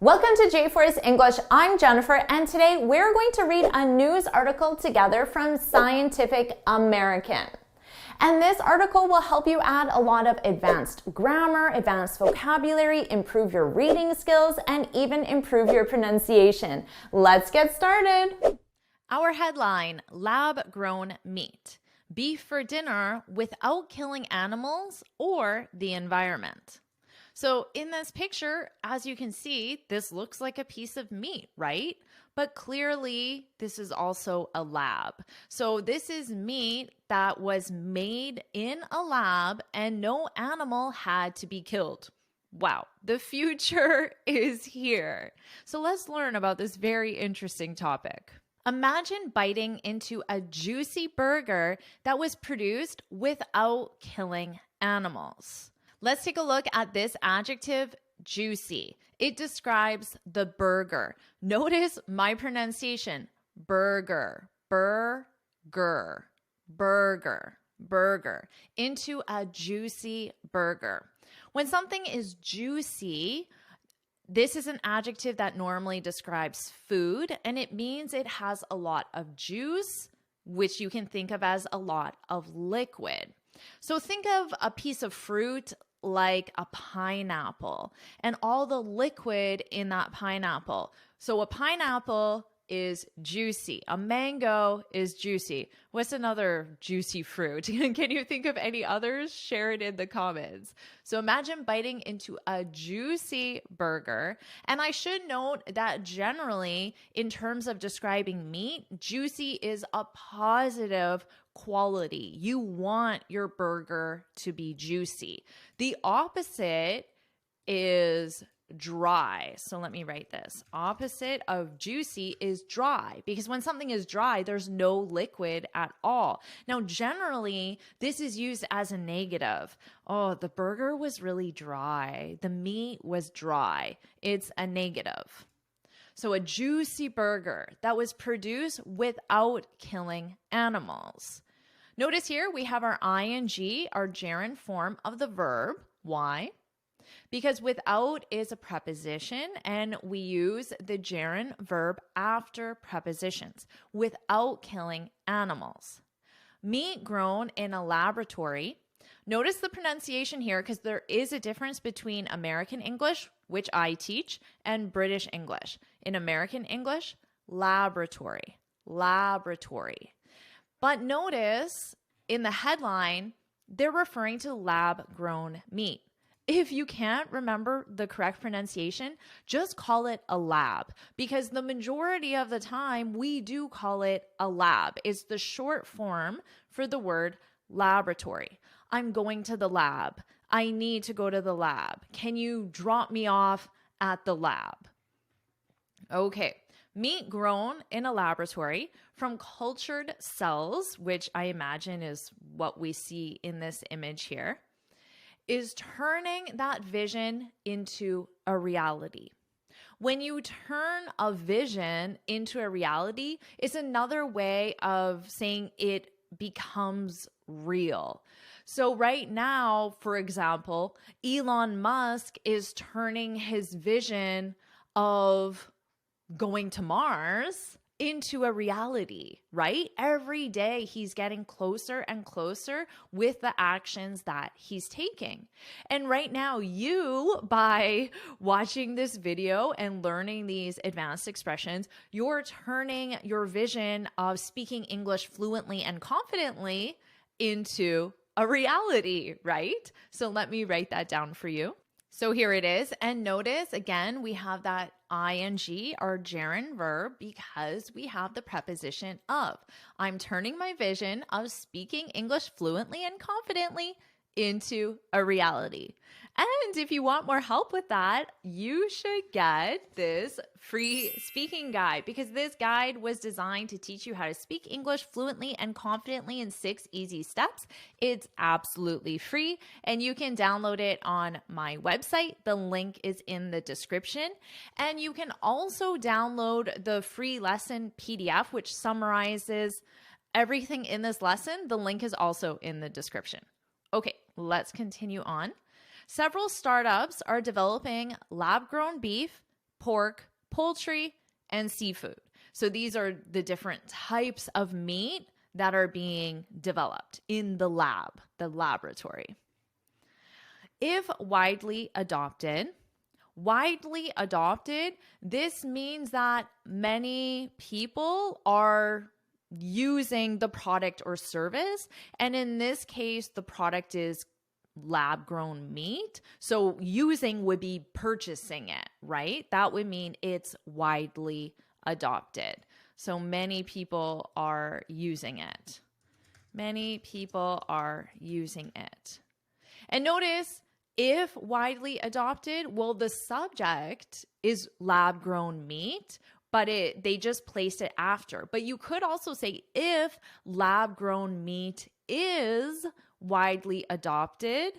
Welcome to JForrest English. I'm Jennifer, and today we're going to read a news article together from Scientific American. And this article will help you add a lot of advanced grammar, advanced vocabulary, improve your reading skills, and even improve your pronunciation. Let's get started. Our headline, lab-grown meat. Beef for dinner without killing animals or the environment. So in this picture, as you can see, this looks like a piece of meat, right? But clearly, this is also a lab. So this is meat that was made in a lab and no animal had to be killed. Wow, the future is here. So let's learn about this very interesting topic. Imagine biting into a juicy burger that was produced without killing animals. Let's take a look at this adjective, juicy. It describes the burger. Notice my pronunciation, burger, burger, burger, burger, into a juicy burger. When something is juicy, this is an adjective that normally describes food, and it means it has a lot of juice, which you can think of as a lot of liquid. So think of a piece of fruit like a pineapple and all the liquid in that pineapple. So a pineapple is juicy. A mango is juicy. What's another juicy fruit? Can you think of any others? Share it in the comments. So imagine biting into a juicy burger. And I should note that generally, in terms of describing meat, juicy is a positive quality. You want your burger to be juicy. The opposite is dry. So let me write this. Opposite of juicy is dry, because when something is dry, there's no liquid at all. Now, generally, this is used as a negative. Oh, the burger was really dry. The meat was dry. It's a negative. So a juicy burger that was produced without killing animals. Notice here we have our ing, our gerund form of the verb. Why? Because without is a preposition, and we use the gerund verb after prepositions, without killing animals. Meat grown in a laboratory. Notice the pronunciation here, because there is a difference between American English, which I teach, and British English. In American English, laboratory, laboratory. But notice in the headline, they're referring to lab-grown meat. If you can't remember the correct pronunciation, just call it a lab, because the majority of the time we do call it a lab. It's the short form for the word laboratory. I'm going to the lab. I need to go to the lab. Can you drop me off at the lab? Okay. Meat grown in a laboratory from cultured cells, which I imagine is what we see in this image here, is turning that vision into a reality. When you turn a vision into a reality, it's another way of saying it becomes real. So right now, for example, Elon Musk is turning his vision of going to Mars into a reality, right? Every day he's getting closer and closer with the actions that he's taking. And right now, you, by watching this video and learning these advanced expressions, you're turning your vision of speaking English fluently and confidently into a reality, right? So let me write that down for you. So here it is. And notice, again, we have that ing, our gerund verb, because we have the preposition of. I'm turning my vision of speaking English fluently and confidently into a reality. And if you want more help with that, you should get this free speaking guide, because this guide was designed to teach you how to speak English fluently and confidently in 6 easy steps. It's absolutely free, and you can download it on my website. The link is in the description. And you can also download the free lesson PDF, which summarizes everything in this lesson. The link is also in the description. Okay, let's continue on. Several startups are developing lab-grown beef pork, poultry, and seafood. So these are the different types of meat that are being developed in the lab, the laboratory. If widely adopted, this means that many people are using the product or service. And in this case, the product is lab-grown meat. So using would be purchasing it, right? That would mean it's widely adopted. So many people are using it. Many people are using it. And notice, if widely adopted, well, the subject is lab-grown meat, but they just placed it after. But you could also say if lab-grown meat is widely adopted,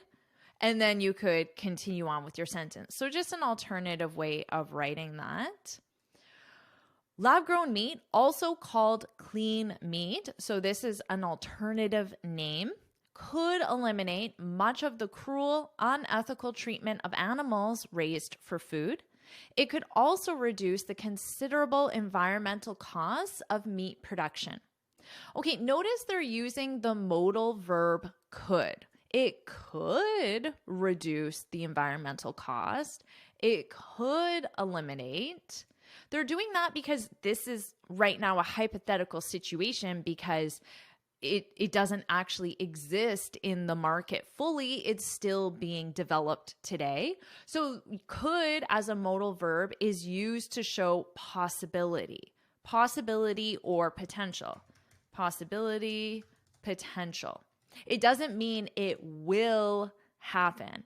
and then you could continue on with your sentence. So just an alternative way of writing that. Lab-grown meat, also called clean meat, so this is an alternative name, could eliminate much of the cruel, unethical treatment of animals raised for food. It could also reduce the considerable environmental costs of meat production. Okay, notice they're using the modal verb could. It could reduce the environmental cost. It could eliminate. They're doing that because this is right now a hypothetical situation because it doesn't actually exist in the market fully. It's still being developed today. So could as a modal verb is used to show possibility or potential. Possibility, potential. It doesn't mean it will happen.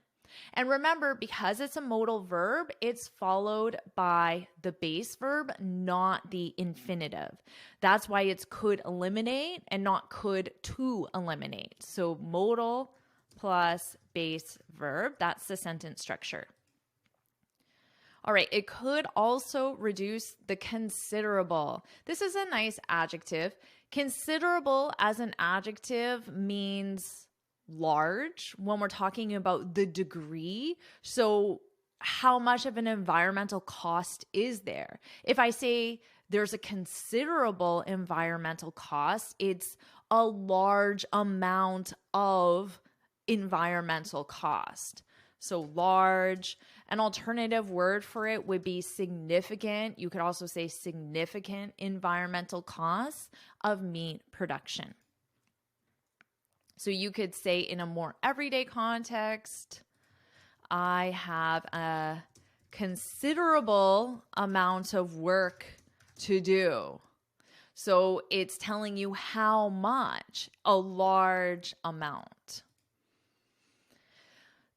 And remember, because it's a modal verb, it's followed by the base verb, not the infinitive. That's why it's could eliminate and not could to eliminate. So modal plus base verb, that's the sentence structure. All right, it could also reduce the considerable. This is a nice adjective. Considerable as an adjective means large when we're talking about the degree. So how much of an environmental cost is there? If I say there's a considerable environmental cost, it's a large amount of environmental cost. So large. An alternative word for it would be significant. You could also say significant environmental costs of meat production. So you could say in a more everyday context, I have a considerable amount of work to do. So it's telling you how much, a large amount.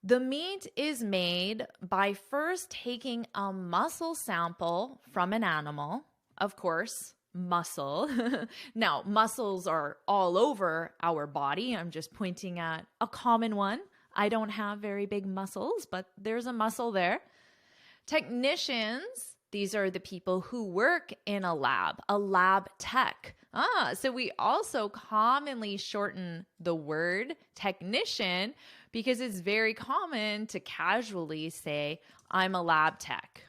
The meat is made by first taking a muscle sample from an animal, of course, muscle. Now, muscles are all over our body. I'm just pointing at a common one. I don't have very big muscles, but there's a muscle there. Technicians, these are the people who work in a lab tech. So we also commonly shorten the word technician because it's very common to casually say, I'm a lab tech.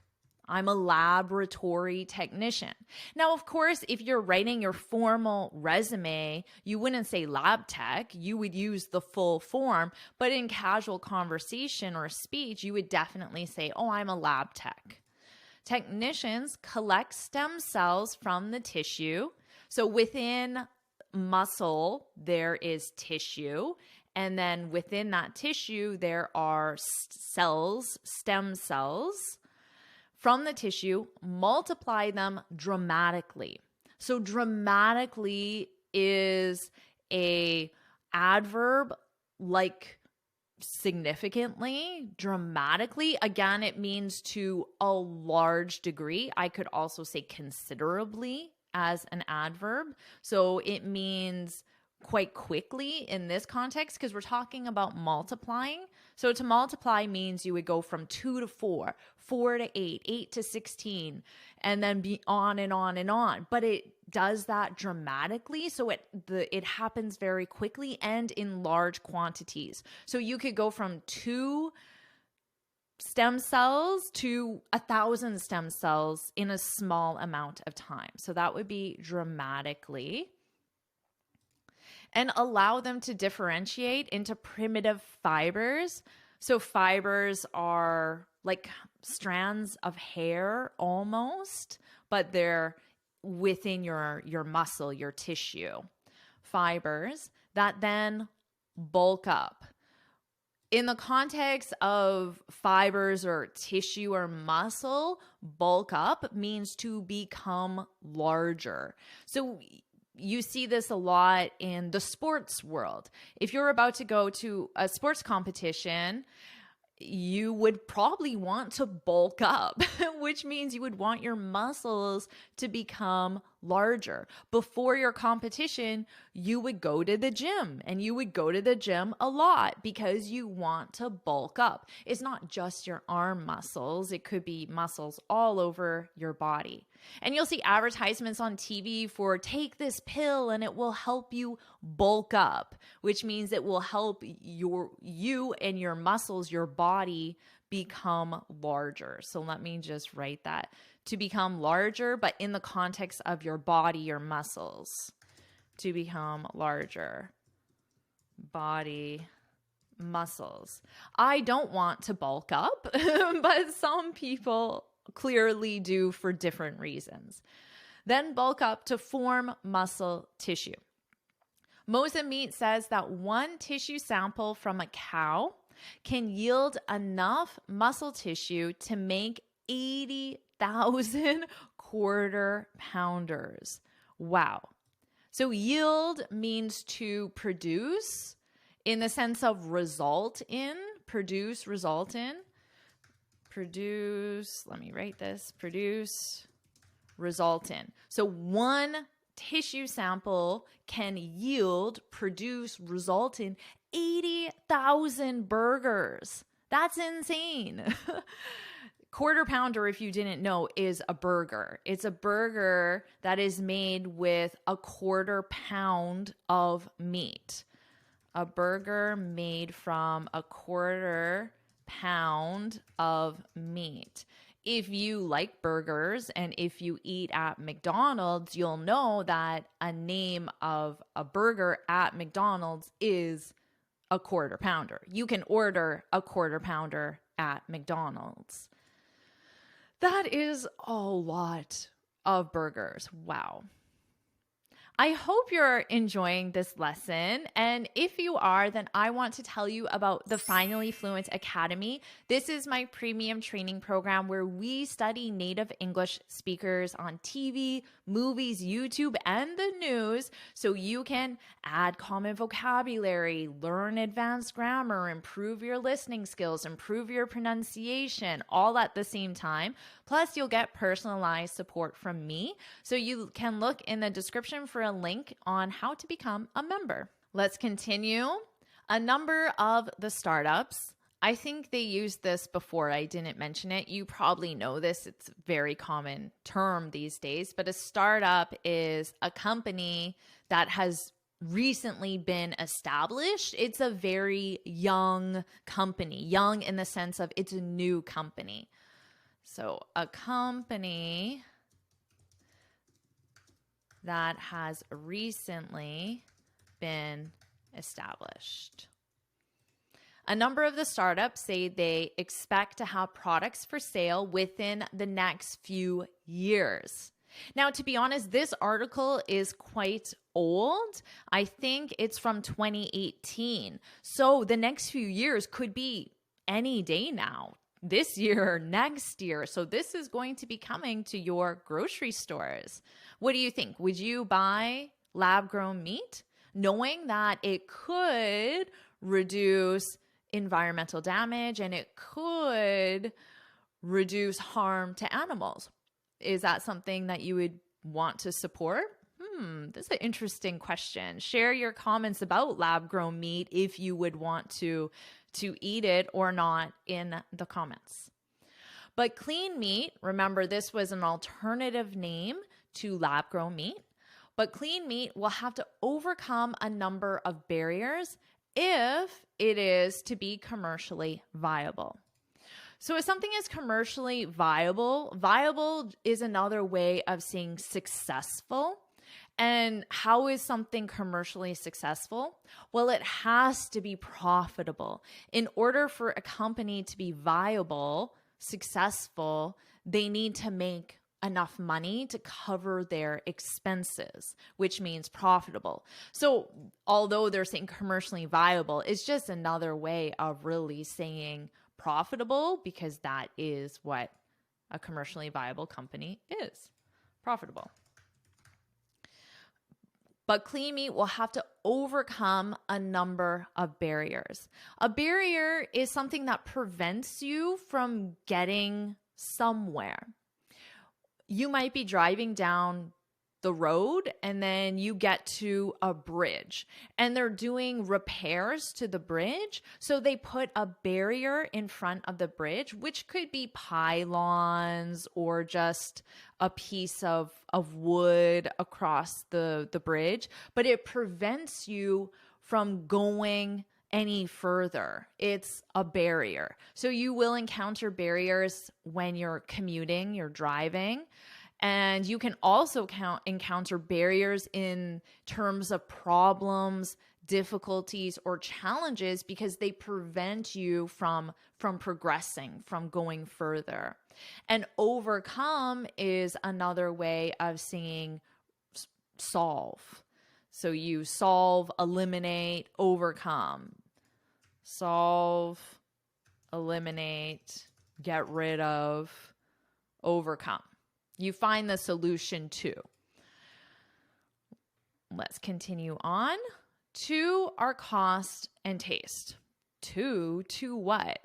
I'm a laboratory technician. Now, of course, if you're writing your formal resume, you wouldn't say lab tech. You would use the full form. But in casual conversation or speech, you would definitely say, oh, I'm a lab tech. Technicians collect stem cells from the tissue. So within muscle, there is tissue. And then within that tissue, there are cells, stem cells from the tissue, multiply them dramatically. So dramatically is a adverb like significantly, dramatically. Again, it means to a large degree. I could also say considerably as an adverb. So it means quite quickly in this context because we're talking about multiplying. So to multiply means you would go from 2 to 4, 4 to 8, 8 to 16, and then be on and on and on. But it does that dramatically. So it happens very quickly and in large quantities. So you could go from 2 stem cells to 1,000 stem cells in a small amount of time. So that would be dramatically. And allow them to differentiate into primitive fibers. So fibers are like strands of hair almost, but they're within your muscle, your tissue. Fibers that then bulk up. In the context of fibers or tissue or muscle, bulk up means to become larger. So you see this a lot in the sports world. If you're about to go to a sports competition, you would probably want to bulk up, which means you would want your muscles to become larger. Before your competition, you would go to the gym, and you would go to the gym a lot because you want to bulk up. It's not just your arm muscles. It could be muscles all over your body. And you'll see advertisements on TV for take this pill and it will help you bulk up, which means it will help you and your muscles, your body, become larger. So let me just write that. To become larger, but in the context of your body, your muscles. To become larger. Body, muscles. I don't want to bulk up, but some people clearly do for different reasons. Then bulk up to form muscle tissue. Mosa Meat says that one tissue sample from a cow can yield enough muscle tissue to make 80,000 quarter pounders. Wow. So yield means to produce in the sense of result in, produce, result in. Produce, let me write this, produce, result in. So one tissue sample can yield, produce, result in 80,000 burgers. That's insane. Quarter pounder, if you didn't know, is a burger. It's a burger that is made with a quarter pound of meat. A burger made from a quarter pound of meat. If you like burgers and if you eat at McDonald's, you'll know that a name of a burger at McDonald's is a quarter pounder. You can order a quarter pounder at McDonald's. That is a lot of burgers. Wow. I hope you're enjoying this lesson. And if you are, then I want to tell you about the Finally Fluent Academy. This is my premium training program where we study native English speakers on TV, movies, YouTube, and the news so you can add common vocabulary, learn advanced grammar, improve your listening skills, improve your pronunciation, all at the same time. Plus, you'll get personalized support from me. So you can look in the description for a link on how to become a member. Let's continue. A number of the startups, I think they used this before. I didn't mention it. You probably know this. It's a very common term these days, but a startup is a company that has recently been established. It's a very young company, young in the sense of it's a new company. So a company that has recently been established. A number of the startups say they expect to have products for sale within the next few years. Now, to be honest, this article is quite old. I think it's from 2018. So the next few years could be any day now. This year, next year. So this is going to be coming to your grocery stores. What do you think? Would you buy lab-grown meat knowing that it could reduce environmental damage and it could reduce harm to animals? Is that something that you would want to support? This is an interesting question. Share your comments about lab-grown meat if you would want to eat it or not in the comments. But clean meat, remember this was an alternative name to lab-grown meat, but clean meat will have to overcome a number of barriers if it is to be commercially viable. So if something is commercially viable, viable is another way of saying successful. And how is something commercially successful? Well, it has to be profitable. In order for a company to be viable, successful, they need to make enough money to cover their expenses, which means profitable. So although they're saying commercially viable, it's just another way of really saying profitable, because that is what a commercially viable company is, profitable. But clean meat will have to overcome a number of barriers. A barrier is something that prevents you from getting somewhere. You might be driving down the road and then you get to a bridge and they're doing repairs to the bridge. So they put a barrier in front of the bridge, which could be pylons or just a piece of wood across the bridge, but it prevents you from going any further. It's a barrier. So you will encounter barriers when you're commuting, you're driving. And you can also encounter barriers in terms of problems, difficulties, or challenges because they prevent you from progressing, from going further. And overcome is another way of saying solve. So you solve, eliminate, overcome. Solve, eliminate, get rid of, overcome. You find the solution to. Let's continue on. To our cost and taste. To what?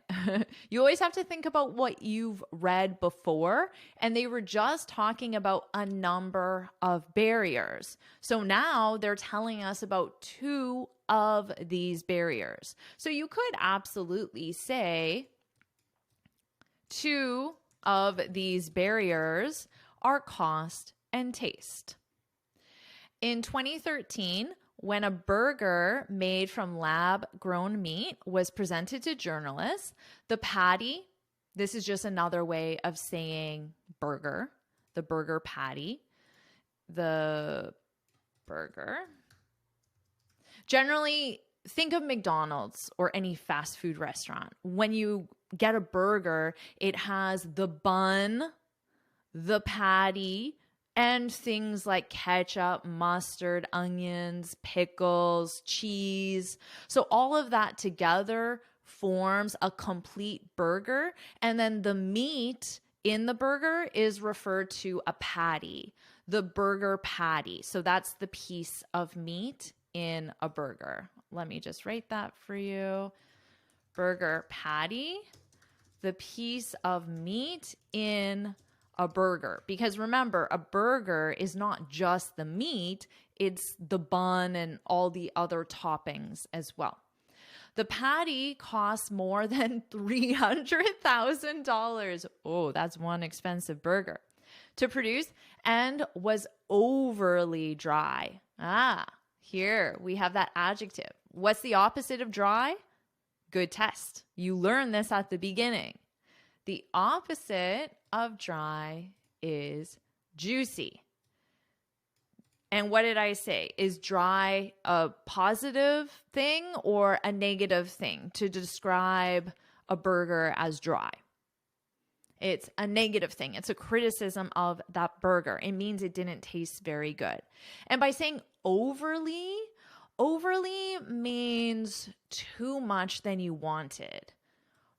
You always have to think about what you've read before, and they were just talking about a number of barriers. So now they're telling us about 2 of these barriers. So you could absolutely say 2 of these barriers are cost and taste. In 2013, when a burger made from lab-grown meat was presented to journalists, the patty, this is just another way of saying burger, the burger patty, the burger. Generally, think of McDonald's or any fast food restaurant. When you get a burger, it has the bun, the patty, and things like ketchup, mustard, onions, pickles, cheese. So all of that together forms a complete burger. And then the meat in the burger is referred to a patty, the burger patty. So that's the piece of meat in a burger. Let me just write that for you. Burger patty, the piece of meat in a burger. Because remember, a burger is not just the meat, it's the bun and all the other toppings as well. The patty costs more than $300,000. Oh, that's one expensive burger to produce and was overly dry. Here we have that adjective. What's the opposite of dry? Good test. You learn this at the beginning. The opposite of dry is juicy. And what did I say? Is dry a positive thing or a negative thing to describe a burger as dry? It's a negative thing. It's a criticism of that burger. It means it didn't taste very good. And by saying overly means too much than you wanted.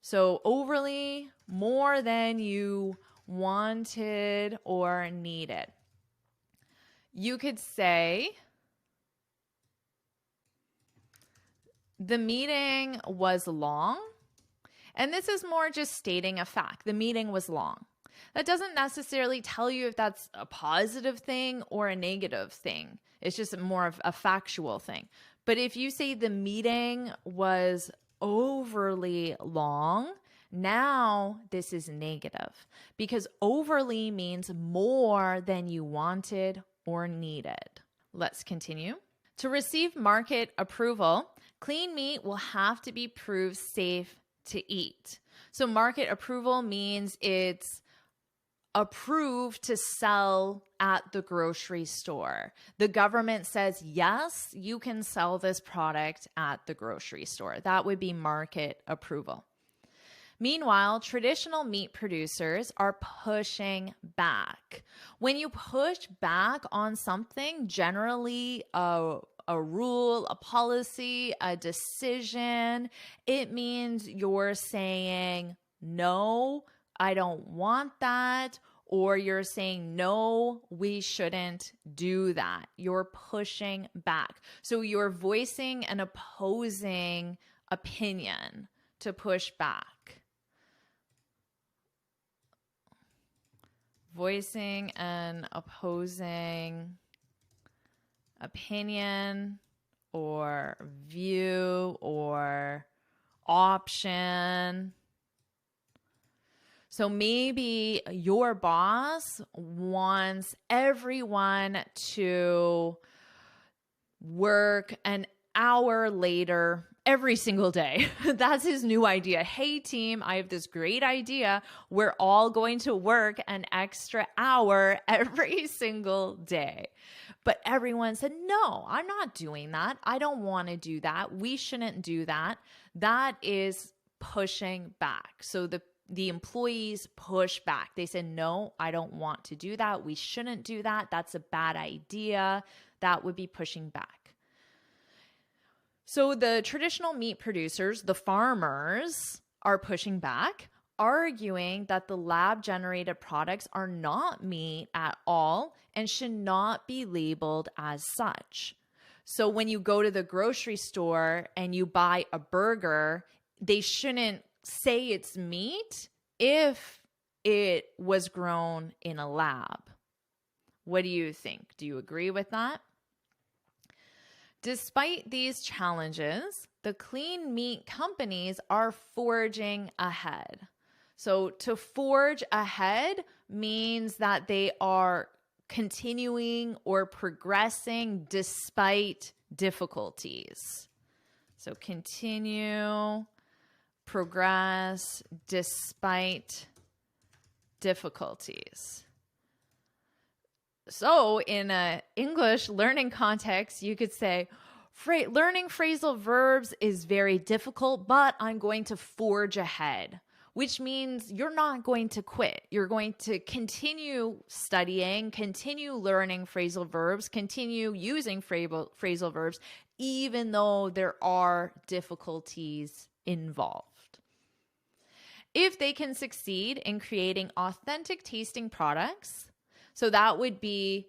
So overly, more than you wanted or needed. You could say, the meeting was long. And this is more just stating a fact. The meeting was long. That doesn't necessarily tell you if that's a positive thing or a negative thing. It's just more of a factual thing. But if you say the meeting was overly long, now this is negative because overly means more than you wanted or needed. Let's continue. To receive market approval, clean meat will have to be proved safe to eat. So market approval means it's approved to sell at the grocery store. The government says, yes, you can sell this product at the grocery store. That would be market approval. Meanwhile, traditional meat producers are pushing back. When you push back on something, generally a rule, a policy, a decision, it means you're saying, no, I don't want that, or you're saying, no, we shouldn't do that. You're pushing back. So you're voicing an opposing opinion to push back. Voicing an opposing opinion or view or option. So maybe your boss wants everyone to work an hour later every single day. That's his new idea. Hey team, I have this great idea. We're all going to work an extra hour every single day. But everyone said, no, I'm not doing that. I don't want to do that. We shouldn't do that. That is pushing back. So the employees push back. They said, no, I don't want to do that. We shouldn't do that. That's a bad idea. That would be pushing back. So the traditional meat producers, the farmers, are pushing back, arguing that the lab-generated products are not meat at all and should not be labeled as such. So when you go to the grocery store and you buy a burger, they shouldn't say it's meat if it was grown in a lab. What do you think? Do you agree with that? Despite these challenges, the clean meat companies are forging ahead. So to forge ahead means that they are continuing or progressing despite difficulties. So continue, progress despite difficulties. So in an English learning context, you could say, learning phrasal verbs is very difficult, but I'm going to forge ahead, which means you're not going to quit. You're going to continue studying, continue learning phrasal verbs, continue using phrasal verbs, even though there are difficulties involved. If they can succeed in creating authentic tasting products, so that would be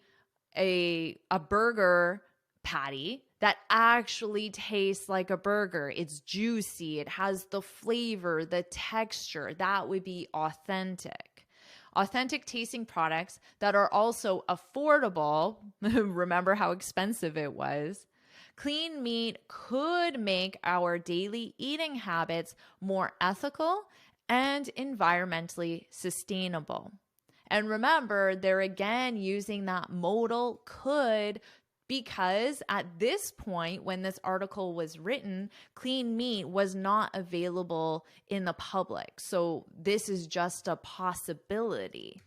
a burger patty that actually tastes like a burger. It's juicy. It has the flavor, the texture. That would be authentic. Authentic tasting products that are also affordable. Remember how expensive it was. Clean meat could make our daily eating habits more ethical and environmentally sustainable. And remember, they're again using that modal could, because at this point, when this article was written, clean meat was not available in the public. So this is just a possibility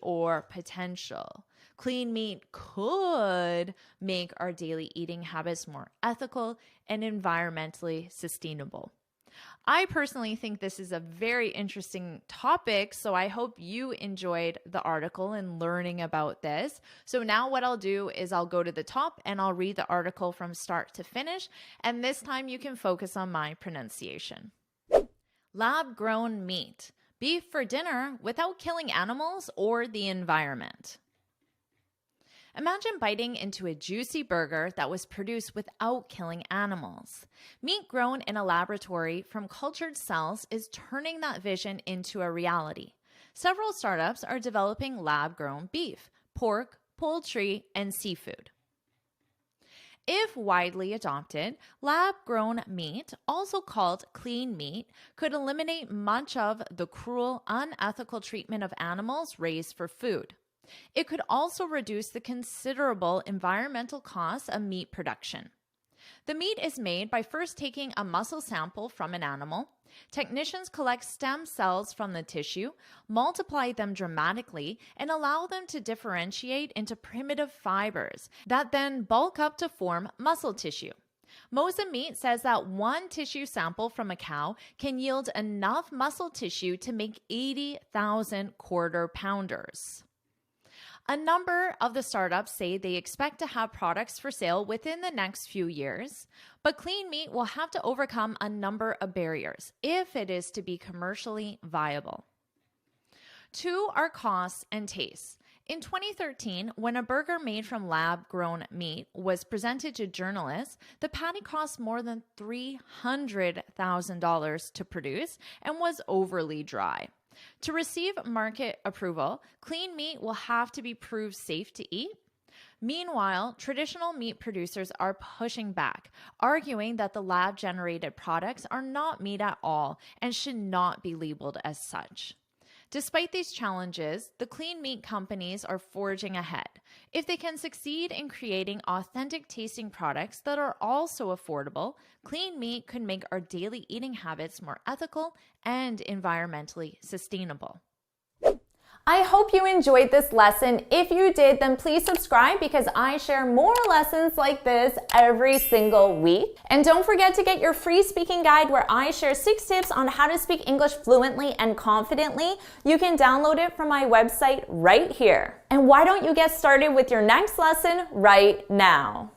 or potential. Clean meat could make our daily eating habits more ethical and environmentally sustainable. I personally think this is a very interesting topic, so I hope you enjoyed the article and learning about this. So now what I'll do is I'll go to the top and I'll read the article from start to finish, and this time you can focus on my pronunciation. Lab-grown meat. Beef for dinner without killing animals or the environment. Imagine biting into a juicy burger that was produced without killing animals. Meat grown in a laboratory from cultured cells is turning that vision into a reality. Several startups are developing lab-grown beef, pork, poultry, and seafood. If widely adopted, lab-grown meat, also called clean meat, could eliminate much of the cruel, unethical treatment of animals raised for food. It could also reduce the considerable environmental costs of meat production. The meat is made by first taking a muscle sample from an animal. Technicians collect stem cells from the tissue, multiply them dramatically, and allow them to differentiate into primitive fibers that then bulk up to form muscle tissue. Mosa Meat says that one tissue sample from a cow can yield enough muscle tissue to make 80,000 quarter pounders. A number of the startups say they expect to have products for sale within the next few years, but clean meat will have to overcome a number of barriers if it is to be commercially viable. Two are costs and tastes. In 2013, when a burger made from lab-grown meat was presented to journalists, the patty cost more than $300,000 to produce and was overly dry. To receive market approval, clean meat will have to be proved safe to eat. Meanwhile, traditional meat producers are pushing back, arguing that the lab-generated products are not meat at all and should not be labeled as such. Despite these challenges, the clean meat companies are forging ahead. If they can succeed in creating authentic tasting products that are also affordable, clean meat could make our daily eating habits more ethical and environmentally sustainable. I hope you enjoyed this lesson. If you did, then please subscribe because I share more lessons like this every single week. And don't forget to get your free speaking guide where I share 6 tips on how to speak English fluently and confidently. You can download it from my website right here. And why don't you get started with your next lesson right now?